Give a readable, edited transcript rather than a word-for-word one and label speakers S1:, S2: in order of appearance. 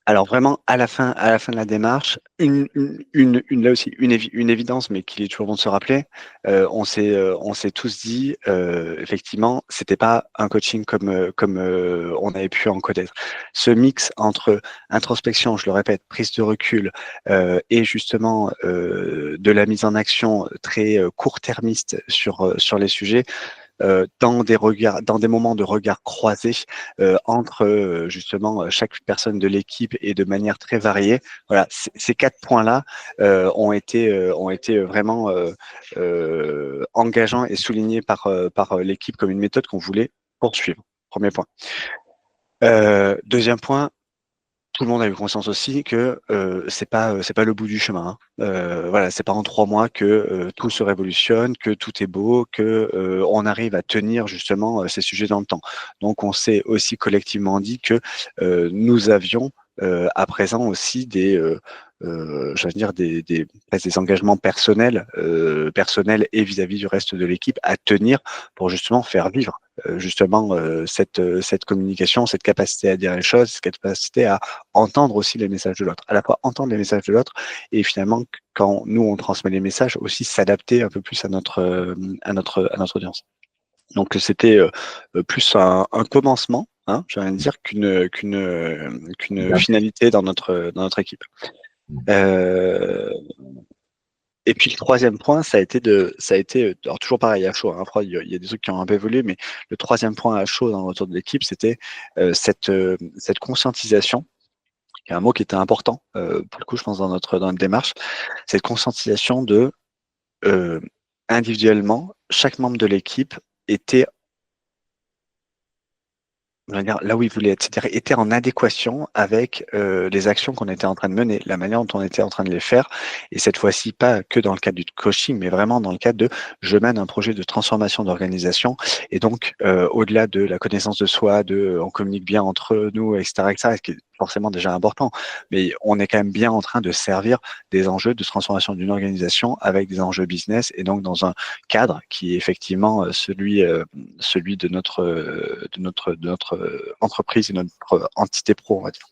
S1: Alors vraiment, à la fin de la démarche, là aussi, une évidence, mais qu'il est toujours bon de se rappeler. On s'est tous dit, effectivement, c'était pas un coaching comme on avait pu en connaître. Ce mix entre introspection, je le répète, prise de recul et justement de la mise en action très court-termiste sur les sujets dans des moments de regard croisés entre justement chaque personne de l'équipe et de manière très variée. Voilà, ces 4 points-là ont été vraiment engageants et soulignés par l'équipe comme une méthode qu'on voulait poursuivre. Premier point. Deuxième point, tout le monde a eu conscience aussi que c'est pas le bout du chemin. Hein. Voilà, c'est pas en 3 mois que tout se révolutionne, que tout est beau, que on arrive à tenir justement ces sujets dans le temps. Donc, on s'est aussi collectivement dit que nous avions à présent aussi j'allais dire presque des engagements personnels et vis-à-vis du reste de l'équipe à tenir pour justement faire vivre justement cette communication, cette capacité à dire les choses, cette capacité à entendre aussi les messages de l'autre, à la fois entendre les messages de l'autre et finalement quand nous on transmet les messages aussi s'adapter un peu plus à notre audience. Donc c'était plus un commencement, hein, j'ai envie de dire qu'une finalité dans notre équipe. Euh, et puis le troisième point, ça a été, alors toujours pareil à chaud. Hein, après, il y a des trucs qui ont un peu évolué, mais le troisième point à chaud dans le retour de l'équipe, c'était cette conscientisation, qui est un mot qui était important pour le coup, je pense dans notre démarche, cette conscientisation de euh, individuellement, chaque membre de l'équipe était on va dire, là où il voulait être, c'est-à-dire était en adéquation avec les actions qu'on était en train de mener, la manière dont on était en train de les faire, et cette fois-ci pas que dans le cadre du coaching, mais vraiment dans le cadre de je mène un projet de transformation d'organisation, et donc au-delà de la connaissance de soi, on communique bien entre nous, etc., ce qui est forcément déjà important, mais on est quand même bien en train de servir des enjeux de transformation d'une organisation avec des enjeux business, et donc dans un cadre qui est effectivement celui de notre entreprise et notre entité pro, on va dire.